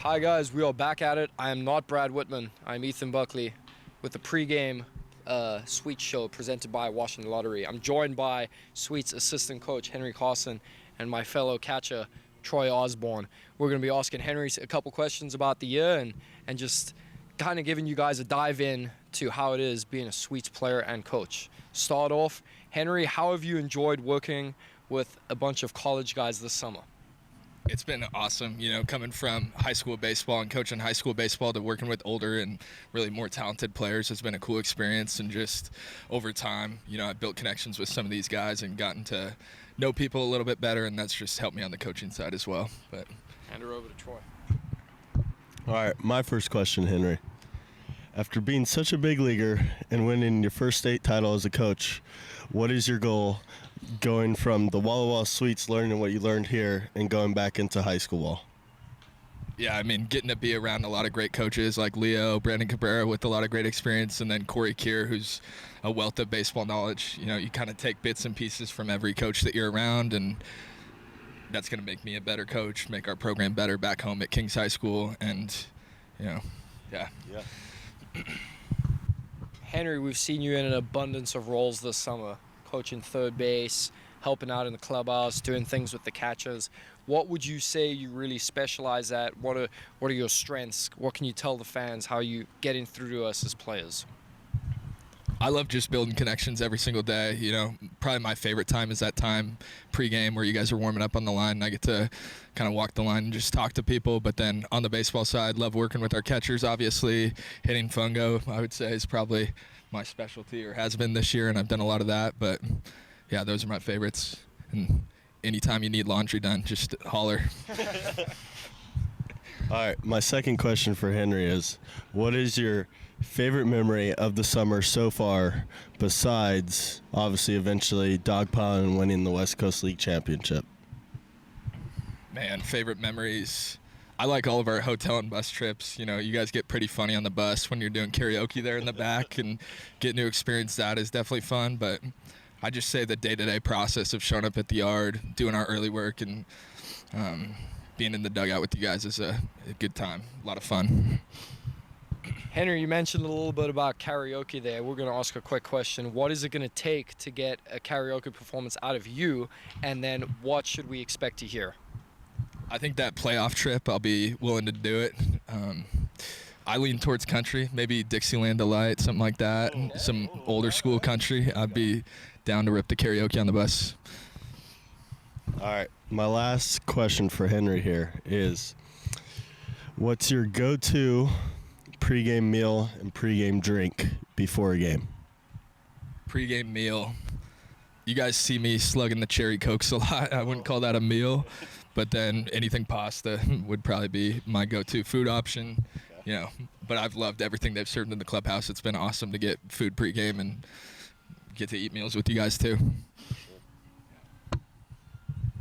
Hi guys, we are back at it. I am not Brad Whitman. I'm Ethan Buckley with the pregame Sweets show presented by Washington Lottery. I'm joined by Sweets assistant coach Henry Carson and my fellow catcher Troy Osborne. We're going to be asking Henry a couple questions about the year and just kind of giving you guys a dive in to how it is being a Sweets player and coach. Start off, Henry, how have you enjoyed working with a bunch of college guys this summer? It's been awesome, coming from high school baseball and coaching high school baseball to working with older and really more talented players has been a cool experience. And just over time, I've built connections with some of these guys and gotten to know people a little bit better, and that's just helped me on the coaching side as well. But hand her over to Troy. All right, my first question, Henry. After being such a big leaguer and winning your first state title as a coach, what is your goal going from the Walla Walla Sweets, learning what you learned here, and going back into high school ball? Yeah, I mean, getting to be around a lot of great coaches like Leo, Brandon Cabrera with a lot of great experience, and then Corey Keir, who's a wealth of baseball knowledge. You kind of take bits and pieces from every coach that you're around, and that's going to make me a better coach, make our program better back home at Kings High School, and, yeah. Henry, we've seen you in an abundance of roles this summer, coaching third base, helping out in the clubhouse, doing things with the catchers. What would you say you really specialize at? What are your strengths? What can you tell the fans how you getting through to us as players? I love just building connections every single day. Probably my favorite time is that time pregame where you guys are warming up on the line and I get to kind of walk the line and just talk to people. But then on the baseball side, love working with our catchers, obviously. Hitting fungo, I would say, is probably my specialty, or has been this year, and I've done a lot of that. But, yeah, those are my favorites. And anytime you need laundry done, just holler. All right, my second question for Henry is, what is your favorite memory of the summer so far, besides, obviously, eventually dogpiling and winning the West Coast League Championship? Man, favorite memories. I like all of our hotel and bus trips. You guys get pretty funny on the bus when you're doing karaoke there in the back, and getting to experience that is definitely fun. But I just say the day-to-day process of showing up at the yard, doing our early work, and being in the dugout with you guys is a good time, a lot of fun. Henry, you mentioned a little bit about karaoke there. We're going to ask a quick question. What is it going to take to get a karaoke performance out of you, and then what should we expect to hear? I think that playoff trip, I'll be willing to do it. I lean towards country, maybe Dixieland Delight, something like that, some older school country. I'd be down to rip the karaoke on the bus. All right, my last question for Henry here is, what's your go-to pregame meal and pregame drink before a game? Pregame meal. You guys see me slugging the cherry Cokes a lot. I wouldn't call that a meal, but then anything pasta would probably be my go-to food option. But I've loved everything they've served in the clubhouse. It's been awesome to get food pregame and get to eat meals with you guys too.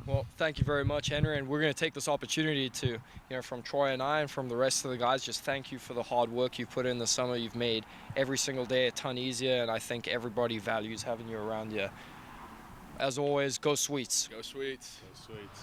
Well, thank you very much, Henry, and we're going to take this opportunity to, from Troy and I and from the rest of the guys, just thank you for the hard work you've put in this summer. You've made every single day a ton easier, and I think everybody values having you around here. As always, go Sweets. Go Sweets. Go Sweets.